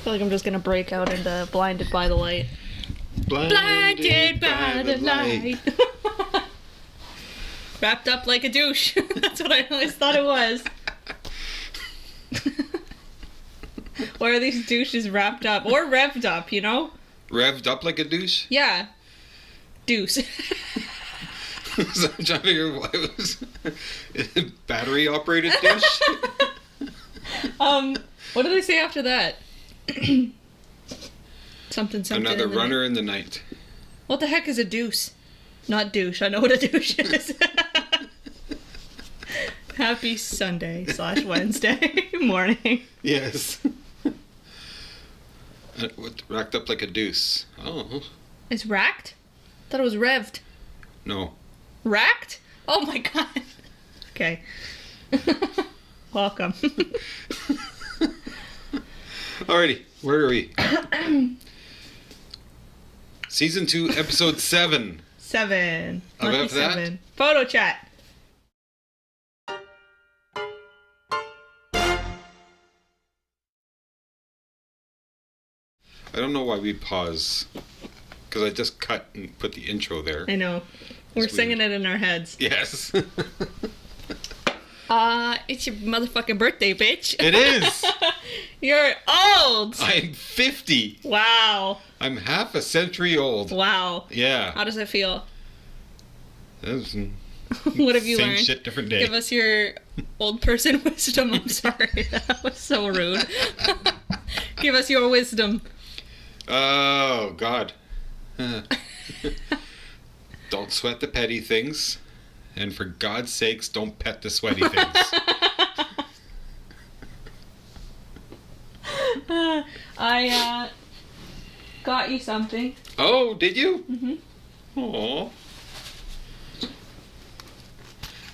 feel like I'm just gonna break out into Blinded by the Light. Blinded by the light. Wrapped up like a douche. That's what I always thought it was. Why are these douches wrapped up? Or revved up, you know? Revved up like a douche? Yeah. Deuce. So I'm trying to figure what it was. Battery operated douche? What do they say after that? something. Another runner in the night. What the heck is a deuce? Not douche. I know what a douche is. Happy Sunday/Wednesday morning. Yes. What, racked up like a deuce. Oh. It's racked? I thought it was revved. No. Racked? Oh my god. Okay. Welcome. Alrighty, where are we? Season 2, episode 7. 7. Lucky Lucky that? 7. Photo chat. I don't know why we pause. Because I just cut and put the intro there. I know. We're It's singing weird. it in our heads. Yes. It's your motherfucking birthday, bitch. It is. You're old. I'm 50. Wow. I'm half a century old. Wow. Yeah. How does it feel? That's What have you same learned? shit, different day. Give us your old person wisdom. I'm sorry. That was so rude. Give us your wisdom. Oh, God. Don't sweat the petty things. And for God's sakes, don't pet the sweaty things. I got you something. Oh, did you? Mm-hmm. Aww.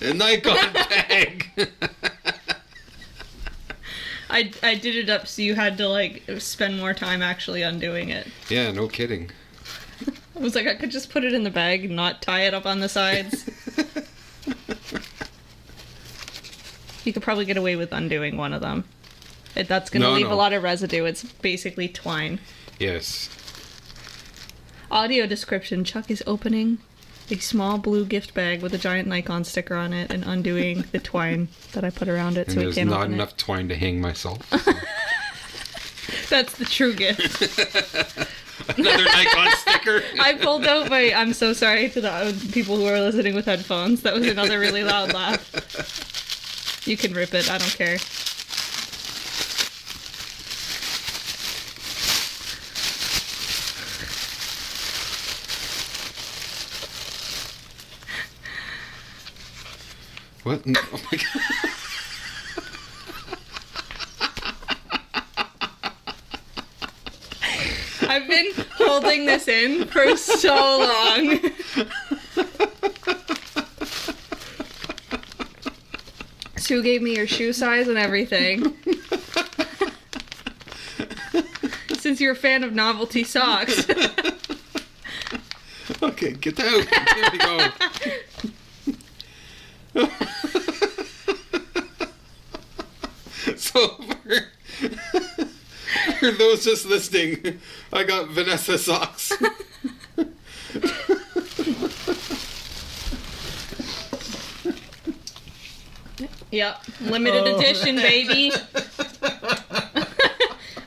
A Nikon bag. I did it up so you had to like spend more time actually undoing it. Yeah, no kidding. I was like, I could just put it in the bag and not tie it up on the sides. You could probably get away with undoing one of them. That's going to leave a lot of residue. It's basically twine. Yes. Audio description. Chuck is opening a small blue gift bag with a giant Nikon sticker on it and undoing the twine that I put around it And so he there's can't not open enough twine to hang myself. So. it. That's the true gift. Another Nikon sticker. I pulled out my... I'm so sorry to the people who are listening with headphones. That was another really loud laugh. You can rip it. I don't care. What? Oh my God. I've been holding this in for so long. Sue gave me your shoe size and everything. Since you're a fan of novelty socks. Okay, get out. There we go. So for those just listening, I got Vanessa socks. Yep, limited edition, baby.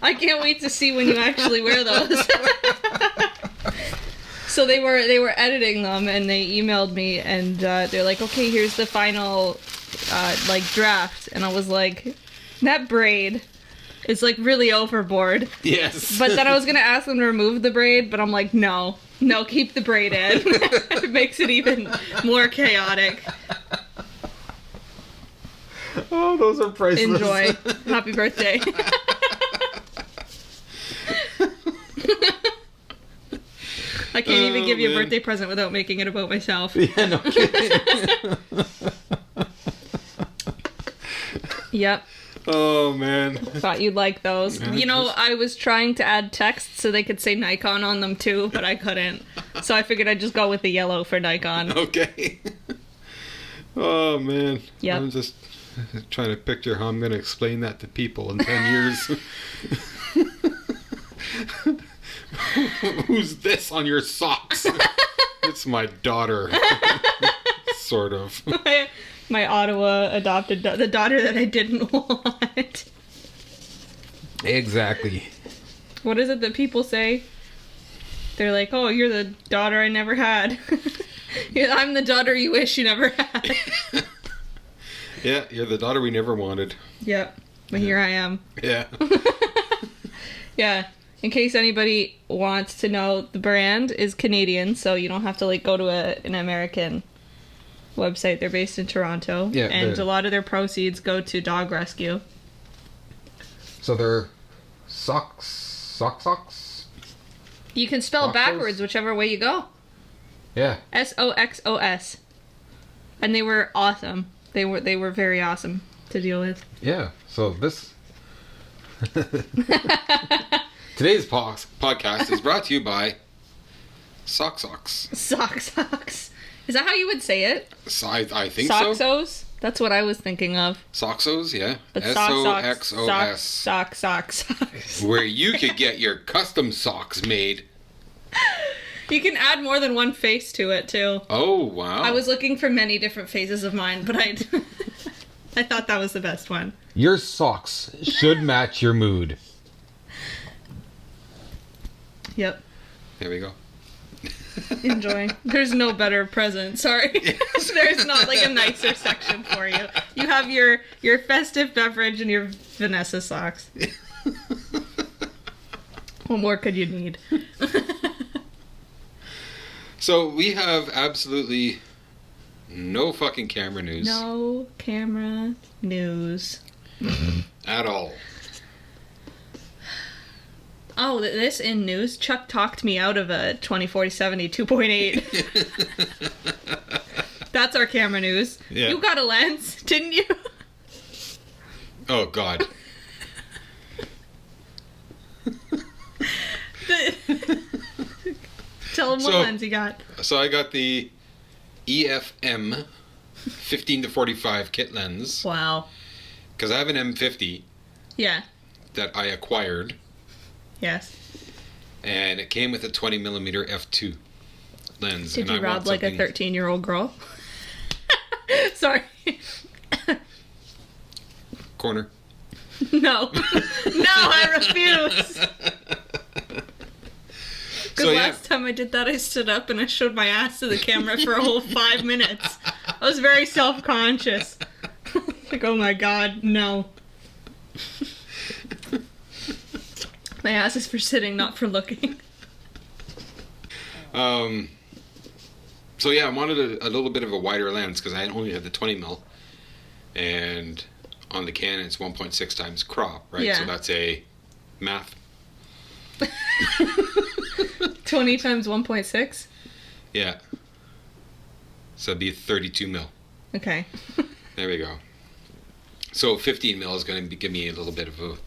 I can't wait to see when you actually wear those. So they were editing them and they emailed me and they're like, okay, here's the final like draft, and I was like, that braid is like really overboard. Yes. But then I was gonna ask them to remove the braid, but I'm like, no, keep the braid in. It makes it even more chaotic. Oh, those are priceless. Enjoy. Happy birthday. I can't even give you a birthday present without making it about myself. Yeah, no kidding. Yep. Oh, man. Thought you'd like those. You know, I was trying to add text so they could say Nikon on them too, but I couldn't. So I figured I'd just go with the yellow for Nikon. Okay. Oh, man. Yep. I'm just trying to picture how I'm going to explain that to people in 10 years. Who's this on your socks? It's my daughter. Sort of. My Ottawa adopted the daughter that I didn't want. Exactly. What is it that people say? They're like, oh, you're the daughter I never had. I'm the daughter you wish you never had. Yeah, you're the daughter we never wanted. Yep. But here I am. Yeah. Yeah. In case anybody wants to know, the brand is Canadian, so you don't have to like go to an American website. They're based in Toronto. Yeah, and a lot of their proceeds go to dog rescue. So they're socks? You can spell Soxos? backwards whichever way you go. Yeah. SOXOS. And they were awesome. They were very awesome to deal with. Yeah. So this today's podcast is brought to you by Socks. Socks. Is that how you would say it? I think so. Soxos? That's what I was thinking of. Soxos, yeah. But SOXOS. Socks. Where you could get your custom socks made. You can add more than one face to it, too. Oh, wow. I was looking for many different phases of mine, but I thought that was the best one. Your socks should match your mood. Yep. There we go. Enjoy. There's no better present. Sorry. There's not like a nicer section for you. You have your festive beverage and your Vanessa socks. What more could you need? So we have absolutely no fucking camera news. No camera news. At all. Oh, this in news. Chuck talked me out of a 20-40-70 2.8. That's our camera news. Yeah. You got a lens, didn't you? Oh, God. Tell him what lens you got. So I got the EFM 15-45 kit lens. Wow. Because I have an M50 Yeah. that I acquired. Yes. And it came with a 20mm f2 lens. Did and you rob like a 13-year-old girl? Sorry. Corner. No. No, I refuse. Because last time I did that, I stood up and I showed my ass to the camera for a whole 5 minutes. I was very self-conscious. Like, oh my god, no. My ass is for sitting, not for looking. So yeah, I wanted a little bit of a wider lens because I only had the 20mm, and on the Canon it's 1.6 times crop, right? Yeah. So that's a math. 20 times 1.6? Yeah. So it'd be 32mm. Okay. There we go. So 15mm is going to give me a little bit of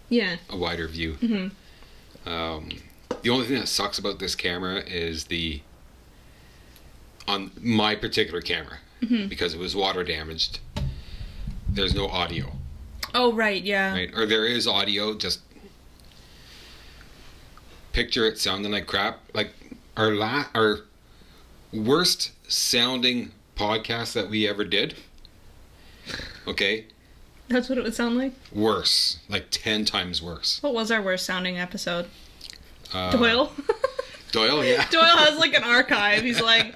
Yeah. a wider view. Mm-hmm. The only thing that sucks about this camera is on my particular camera, because it was water damaged, there's no audio. Oh, right, yeah. Right? Or there is audio, just picture it sounding like crap. Like our worst sounding podcast that we ever did. Okay? That's what it would sound like? Worse. Like 10 times worse. What was our worst sounding episode? Doyle? Doyle, yeah. Doyle has like an archive. He's like,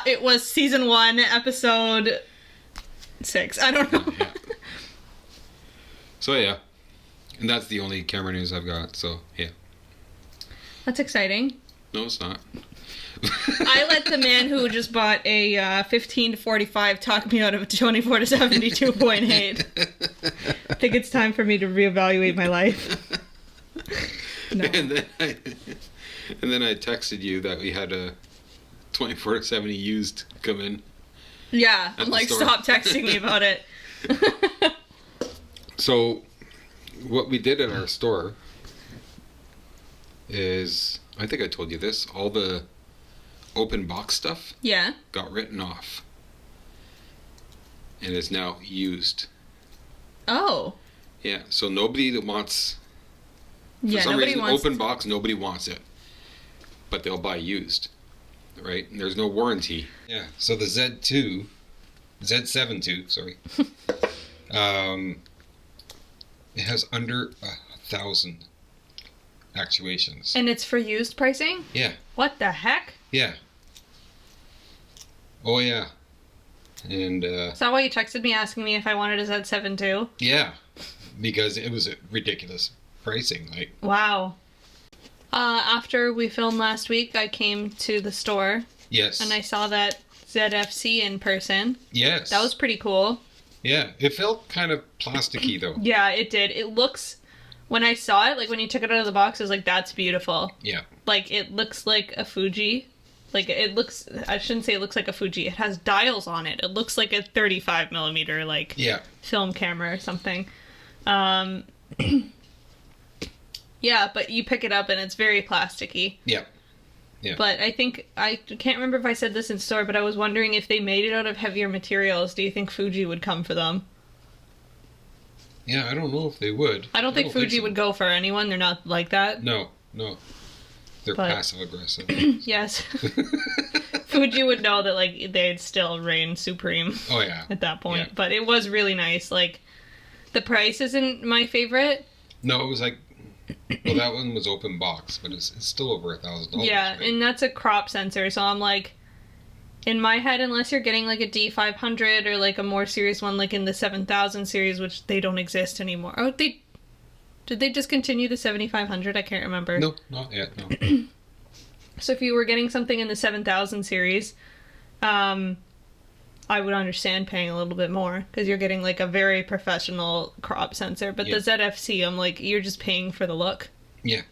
it was season 1, episode 6. I don't know. Yeah. So yeah. And that's the only camera news I've got, so yeah. That's exciting. No, it's not. I let the man who just bought a 15-45 talk me out of a 24-70 2.8. I think it's time for me to reevaluate my life. No. And then I texted you that we had a 24-70 used come in. Yeah, At I'm the like, store. stop texting me about it. So, what we did at our store is, I think I told you this, all the open box stuff Yeah. got written off and is now used. Oh. Yeah, so nobody that wants, for Yeah, some nobody reason, wants... open box, nobody wants it. but they'll buy used, right? And there's no warranty. Yeah. So the Z7 II, sorry, it has under 1,000 actuations. And it's for used pricing? Yeah. What the heck? Yeah. Oh yeah. And Is that why you texted me asking me if I wanted a Z7 too? yeah, because it was a ridiculous pricing. Like, wow. After we filmed last week, I came to the store yes. and I saw that ZFC in person. Yes. That was pretty cool. Yeah, it felt kind of plasticky though. Yeah, it did. It looks, when I saw it, like when you took it out of the box, I was like, that's beautiful. Yeah. Like, it looks like a Fuji. Like, it looks, I shouldn't say it looks like a Fuji. It has dials on it. It looks like a 35 millimeter, like, Yeah. film camera or something. Yeah, but you pick it up and it's very plasticky. Yeah. Yeah. But I think, I can't remember if I said this in store, but I was wondering if they made it out of heavier materials, do you think Fuji would come for them? Yeah, I don't know if they would. I don't think Fuji so. would go for anyone. They're not like that. No. They're But- passive aggressive. Yes. Fuji would know that, like, they'd still reign supreme Oh yeah. at that point. Yeah. But it was really nice. Like, the price isn't my favorite. No, it was like, well, that one was open box, but it's still over $1,000. Yeah, right? and that's a crop sensor. So I'm like, in my head, unless you're getting like a D500 or like a more serious one, like in the 7000 series, which they don't exist anymore. Oh, did they discontinue the 7500? I can't remember. No, not yet. No. So if you were getting something in the 7000 series, I would understand paying a little bit more because you're getting like a very professional crop sensor. But Yeah. the ZFC, I'm like, you're just paying for the look. Yeah.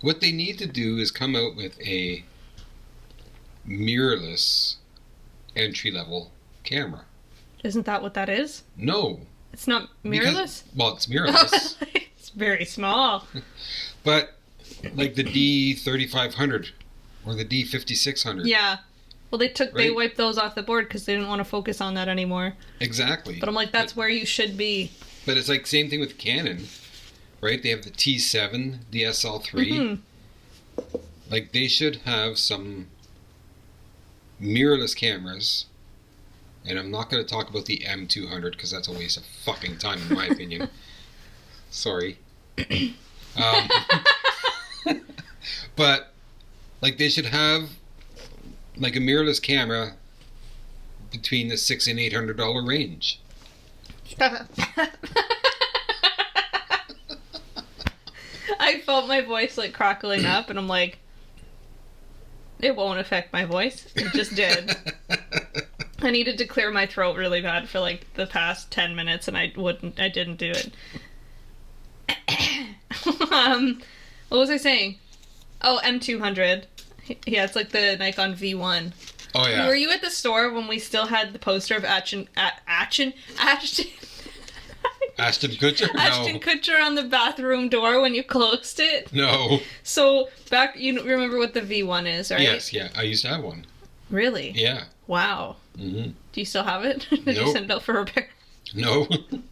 What they need to do is come out with a mirrorless entry-level camera. Isn't that what that is? No. It's not Because- mirrorless? well, it's mirrorless. It's very small. But like the D3500 or the D5600. Yeah. Well, they Right. wiped those off the board because they didn't want to focus on that anymore. Exactly. But I'm like, that's where you should be. But it's like same thing with Canon, right? They have the T7, the SL3. Mhm. Like they should have some mirrorless cameras. And I'm not going to talk about the M200 because that's a waste of fucking time in my opinion. Sorry. But like they should have like a mirrorless camera between the $600 and $800 range. I felt my voice like crackling up, and I'm like, it won't affect my voice. It just did. I needed to clear my throat really bad for like the past 10 minutes, and I didn't do it. What was I saying? Oh, M200. Yeah, it's like the Nikon V1. Oh yeah. Were you at the store when we still had the poster of Ashton Kutcher? Ashton Kutcher on the bathroom door when you closed it? No. So, back, you remember what the V1 is, right? Yes, yeah. I used to have one. Really? Yeah. Wow. Mm-hmm. Do you still have it? Did you Nope. send it out for repair? No. Did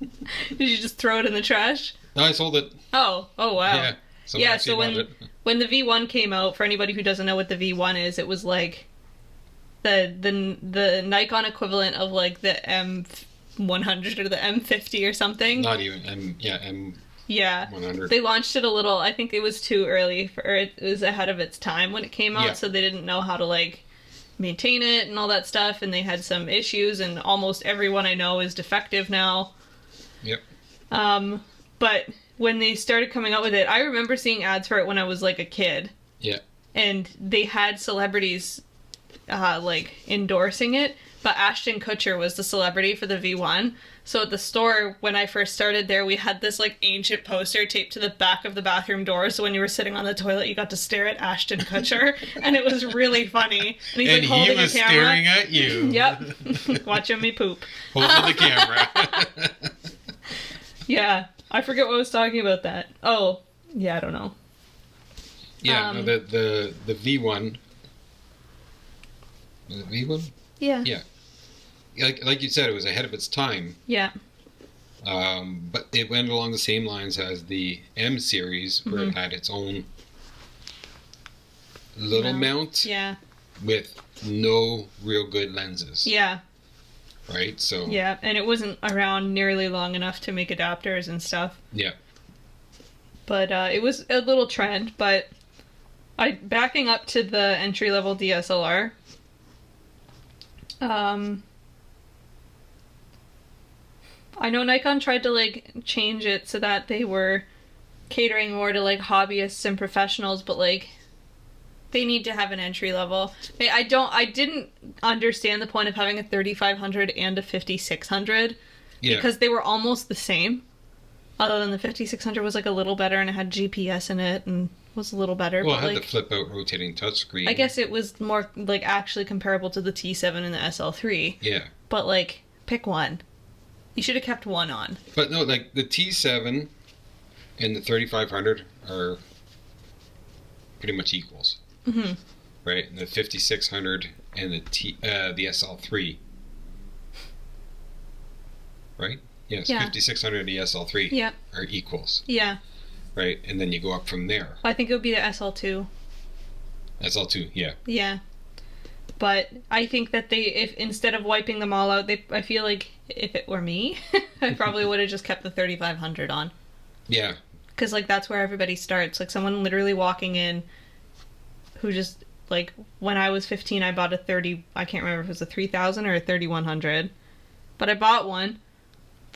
you just throw it in the trash? No, I sold it. Oh wow. Yeah. Someone Yeah, actually so bought it. when the V1 came out, for anybody who doesn't know what the V1 is, it was like the Nikon equivalent of like the M100 or the M50 or something. Not even. M100. Yeah. They launched it a little, I think it was too early, or it was ahead of its time when it came out, Yeah. so they didn't know how to like maintain it and all that stuff, and they had some issues, and almost everyone I know is defective now. Yep. But when they started coming out with it, I remember seeing ads for it when I was like a kid. Yeah. And they had celebrities like endorsing it, but Ashton Kutcher was the celebrity for the V1. So at the store, when I first started there, we had this like ancient poster taped to the back of the bathroom door, so when you were sitting on the toilet, you got to stare at Ashton Kutcher, and it was really funny. And he's And like holding he was a camera. staring at you. Yep. Watching me poop. Holding the camera. Yeah. I forget what I was talking about that. Oh, yeah, I don't know. Yeah, no, the V1. Was it V1? Yeah. Yeah. Like you said, it was ahead of its time. Yeah. But it went along the same lines as the M series, where it had its own little mount Yeah. with no real good lenses. Yeah. Right? So Yeah, and it wasn't around nearly long enough to make adapters and stuff. yeah. But it was a little trend, but backing up to the entry-level DSLR, I know Nikon tried to like change it so that they were catering more to like hobbyists and professionals, but like they need to have an entry level. I didn't understand the point of having a 3500 and a 5600 because they were almost the same. Other than the 5600 was like a little better and it had GPS in it and was a little better. Well, but it had like, the flip out rotating touchscreen. I guess it was more like actually comparable to the T7 and the SL3. Yeah. But like, pick one. You should have kept one on. But no, like the T7 and the 3500 are pretty much equals. Mm-hmm. Right? And the 5600 and the SL3. Right? Yes, Yeah. 5600 and the SL3 are equals. Yeah. Right? And then you go up from there. I think it would be the SL2. SL2, yeah. Yeah. But I think that if instead of wiping them all out, I feel like if it were me, I probably would have just kept the 3500 on. Yeah. Because like that's where everybody starts. Like someone literally walking in who just like when I was 15, I bought a 30. I can't remember if it was a 3000 or a 3100, but I bought one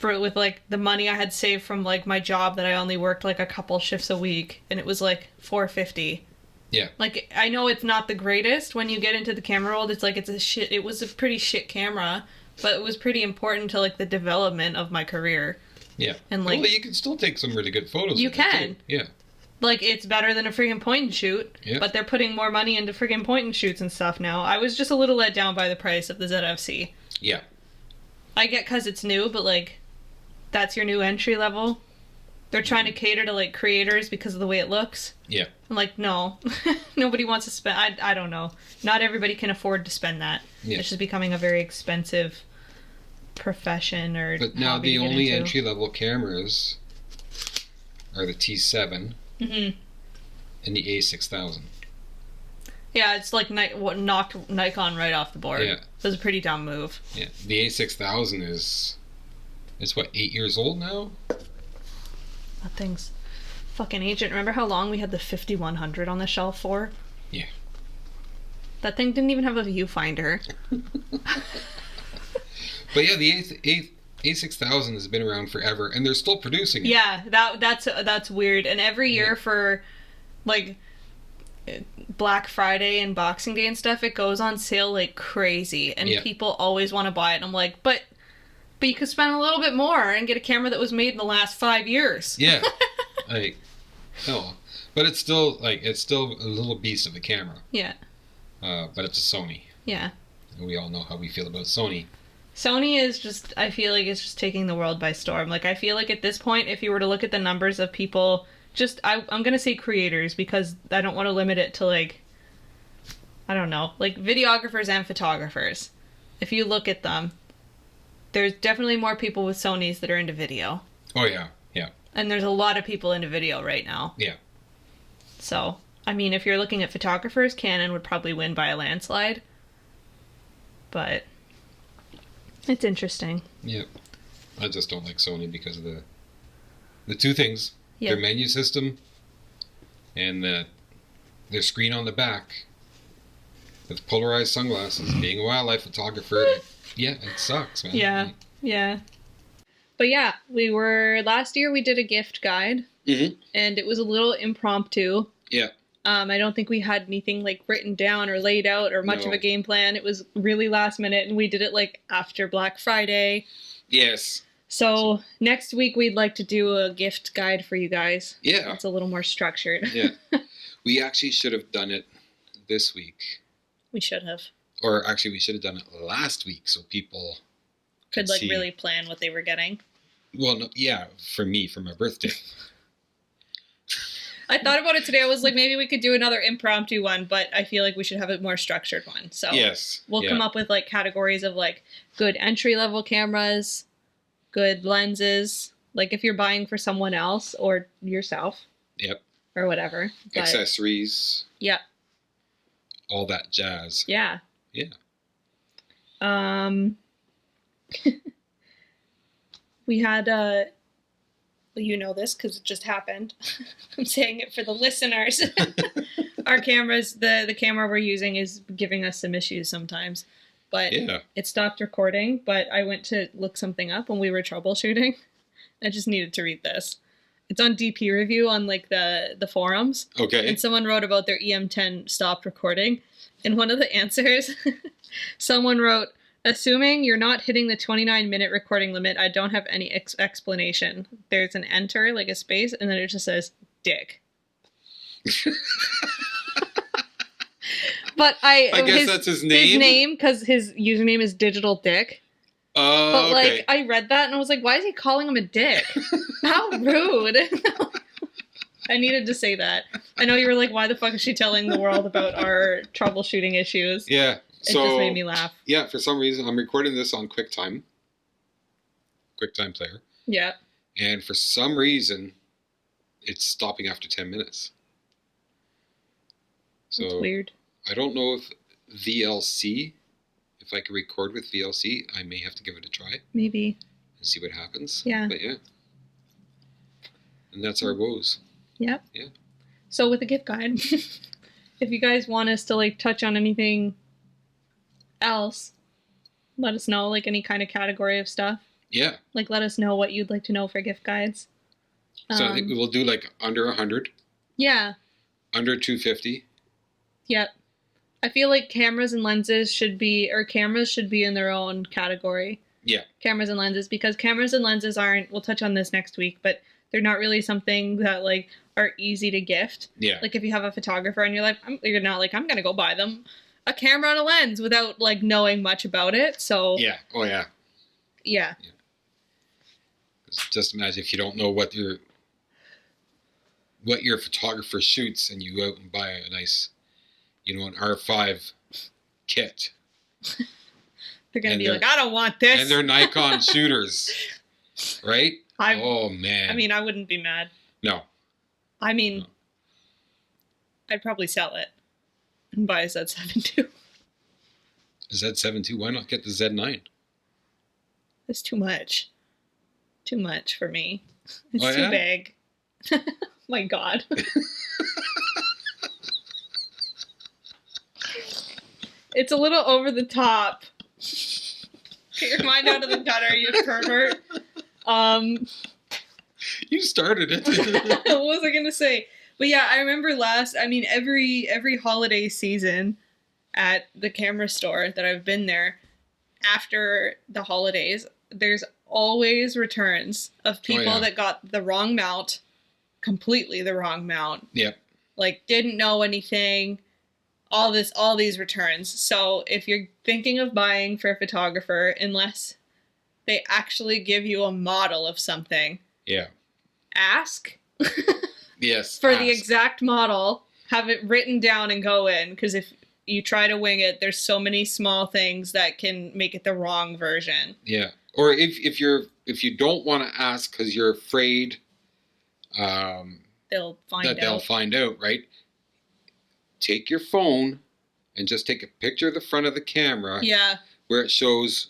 with like the money I had saved from like my job that I only worked like a couple shifts a week, and it was like $450. Yeah. Like, I know it's not the greatest when you get into the camera world. It's like, it was a pretty shit camera, but it was pretty important to, like, the development of my career. Yeah. And, like... Well, you can still take some really good photos. You with it, can. too. Yeah. Like, it's better than a friggin' point and shoot. Yeah. But they're putting more money into friggin' point and shoots and stuff now. I was just a little let down by the price of the ZFC. Yeah. I get because it's new, but, like, that's your new entry level. They're trying to cater to, like, creators because of the way it looks. Yeah. I'm like, no. Nobody wants to spend... I don't know. Not everybody can afford to spend that. Yeah. It's just becoming a very expensive profession or But now hobby the to get only into. entry-level cameras are the T7 and the A6000. Yeah, it's like what knocked Nikon right off the board. Yeah. It was a pretty dumb move. Yeah. The A6000 is what, 8 years old now? That thing's fucking ancient. Remember how long we had the 5100 on the shelf for? Yeah. That thing didn't even have a viewfinder. But yeah, the A6000 has been around forever, and they're still producing it. Yeah, that's weird. And every year for like Black Friday and Boxing Day and stuff, it goes on sale like crazy, and people always want to buy it. And I'm like, but you could spend a little bit more and get a camera that was made in the last 5 years. Yeah. Like, no. But it's still a little beast of a camera. Yeah. But it's a Sony. Yeah. And we all know how we feel about Sony. Sony is just, I feel like it's just taking the world by storm. Like, I feel like at this point, if you were to look at the numbers of people, I'm going to say creators because I don't want to limit it to, like, I don't know, like videographers and photographers. If you look at them, there's definitely more people with Sonys that are into video. Oh, yeah. Yeah. And there's a lot of people into video right now. Yeah. So, I mean, if you're looking at photographers, Canon would probably win by a landslide. But it's interesting. Yeah. I just don't like Sony because of the two things. Yeah. Their menu system and their screen on the back with polarized sunglasses. Being a wildlife photographer, yeah, it sucks, man. Yeah, yeah. But yeah, last year we did a gift guide, and it was a little impromptu. Yeah. I don't think we had anything like written down or laid out or much of a game plan. It was really last minute, and we did it like after Black Friday. Yes. So next week we'd like to do a gift guide for you guys. Yeah. It's a little more structured. Yeah. We actually should have done it this week. We should have. Or actually, we should have done it last week so people could like see. really plan what they were getting. Well, no, yeah, for me, for my birthday. I thought about it today. I was like, maybe we could do another impromptu one, but I feel like we should have a more structured one. So Yes. we'll come up with like categories of like good entry level cameras, good lenses, like if you're buying for someone else or yourself. Yep. Or whatever. But, accessories. Yep. all that jazz. Yeah. Yeah. We had well, you know this because it just happened. I'm saying it for the listeners. Our cameras, the camera we're using is giving us some issues sometimes, but Yeah. it stopped recording. But I went to look something up when we were troubleshooting. I just needed to read this. It's on DP Review on like the forums. Okay. And someone wrote about their EM10 stopped recording. And one of the answers, someone wrote, assuming you're not hitting the 29-minute recording limit, I don't have any explanation. There's an enter, like a space, and then it just says, dick. But I guess that's his name? His name, because his username is Digital Dick. But, okay. like, I read that and I was like, why is he calling him a dick? How rude. I needed to say that. I know you were like, why the fuck is she telling the world about our troubleshooting issues? Yeah. It So, just made me laugh. Yeah, for some reason, I'm recording this on QuickTime Player. Yeah. And for some reason, it's stopping after 10 minutes. So That's weird. I don't know if VLC, if I can record with VLC, I may have to give it a try Maybe. and see what happens. Yeah. But yeah. And that's our woes. Yep. Yeah. So with the gift guide, if you guys want us to like touch on anything else, let us know, like any kind of category of stuff. Yeah. Like let us know what you'd like to know for gift guides. So I think we will do like under 100, Yeah. under 250. Yep. I feel like cameras and lenses should be in their own category. Yeah. Cameras and lenses, because cameras and lenses aren't, we'll touch on this next week, but they're not really something that like are easy to gift. Yeah. Like if you have a photographer and you're not like, I'm going to go buy them a camera and a lens without like knowing much about it. So Yeah. Oh yeah. Yeah. Just imagine if you don't know what your photographer shoots and you go out and buy a nice, an R5 kit. They're going to And be they're- like, I don't want this. And they're Nikon shooters, right? I mean, I wouldn't be mad. No. I mean, No. I'd probably sell it and buy a Z7 too. Z7 too. Why not get the Z9? It's too much. Too much for me. It's Oh, too yeah? big. My God. It's a little over the top. Get your mind out of the gutter, you pervert. You started it. What was I gonna say? But yeah, I remember every holiday season at the camera store that I've been there, after the holidays, there's always returns of people yeah. that got the wrong mount, completely the wrong mount. Yep. Like didn't know anything. All these returns. So if you're thinking of buying for a photographer, unless they actually give you a model of something, Yeah. ask Yes. for the exact model, have it written down and go in, because if you try to wing it, there's so many small things that can make it the wrong version. Yeah. Or if you don't want to ask because you're afraid They'll find out. they'll find out, right? Take your phone and just take a picture of the front of the camera Yeah. where it shows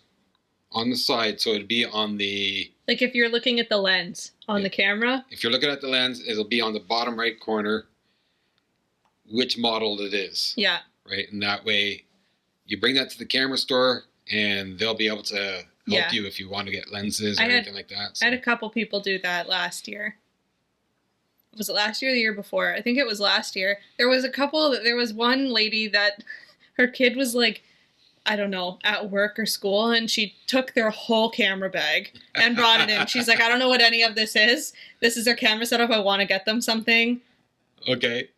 on the side. So it'd be on the... Like if you're looking at the lens on the camera. If you're looking at the lens, it'll be on the bottom right corner which model it is. Yeah. Right? And that way you bring that to the camera store and they'll be able to help you if you want to get lenses or anything like that. So. I had a couple people do that last year. Was it last year or the year before? I think it was last year. There was one lady that her kid was like, I don't know, at work or school, and she took their whole camera bag and brought it in. She's like, I don't know what any of this is. This is their camera setup. I want to get them something. Okay.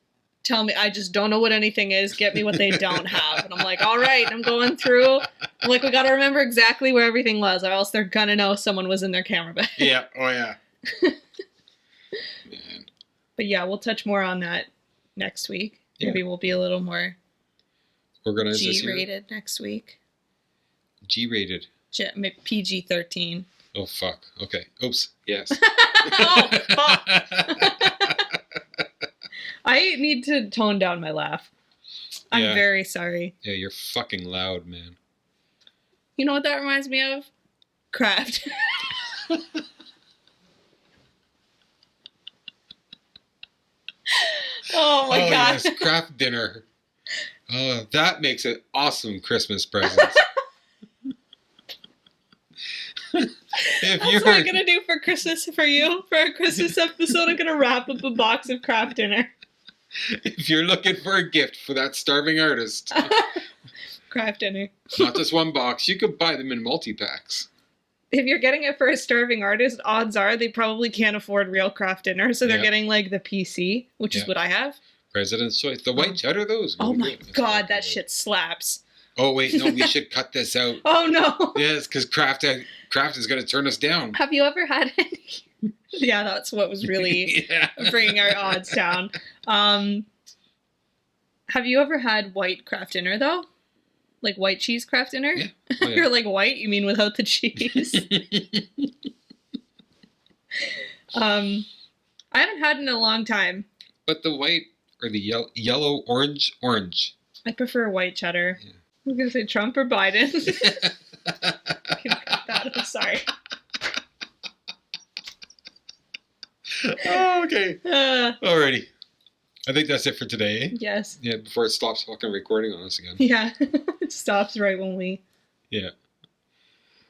Tell me, I just don't know what anything is. Get me what they don't have. And I'm like, all right, I'm going through. I'm like, we got to remember exactly where everything was, or else they're going to know someone was in their camera bag. Yeah. Oh, yeah. Man. But yeah, we'll touch more on that next week. Yeah. Maybe we'll be a little more Organized this year? G-rated next week. G-rated. PG-13. Oh, fuck. Okay. Oops. Yes. Oh, fuck. I need to tone down my laugh. I'm Yeah. very sorry. Yeah, you're fucking loud, man. You know what that reminds me of? Kraft. Oh my god. Yes, craft dinner. Oh, that makes it awesome Christmas presents. If That's you're what I'm gonna do for Christmas for you. For our Christmas episode, I'm gonna wrap up a box of Kraft dinner. if you're looking for a gift for that starving artist, Kraft dinner. not just one box, you could buy them in multi-packs. If you're getting it for a starving artist, odds are they probably can't afford real Kraft dinner, so they're Yeah. getting like the PC, which is Yeah. what I have. President's choice. The white cheddar, those. Oh really my good. That's god, really that good. shit slaps. Oh wait, no, we should cut this out. Oh no. Yes, because Kraft is going to turn us down. Have you ever had any? Yeah, that's what was really Yeah. bringing our odds down. Have you ever had white Kraft dinner though? Like white cheese Kraft dinner? Yeah. Oh, yeah. You're like white? You mean without the cheese? I haven't had it in a long time. But the white or the yellow, orange. I prefer white cheddar. Yeah. I was gonna say Trump or Biden. Can cut that. I'm sorry. Oh, okay. Alrighty. I think that's it for today, eh? Yes. Yeah, before it stops fucking recording on us again. Yeah. It stops right when we. Yeah.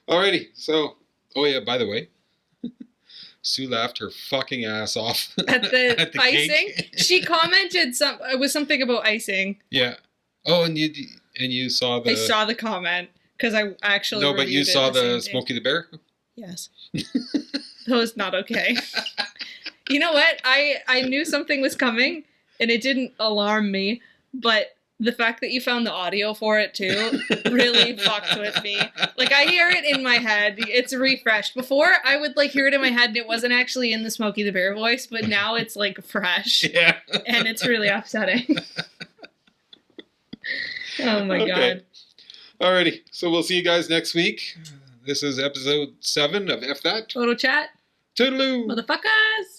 Alrighty. So, oh yeah, by the way, Sue laughed her fucking ass off At the, At the icing, cake. she commented it was something about icing. Yeah. Oh, and you saw the. I saw the comment because I actually. No, but you reviewed it saw the the same day. Smokey the Bear. Yes. That was not okay. You know what? I knew something was coming, and it didn't alarm me, but the fact that you found the audio for it too really fucked with me. Like, I hear it in my head. It's refreshed. Before, I would, like, hear it in my head, and it wasn't actually in the Smokey the Bear voice, but now it's, like, fresh, Yeah. and it's really upsetting. Oh, my God. Alrighty. So we'll see you guys next week. This is episode 7 of F That. Photo chat, Toodaloo. motherfuckers!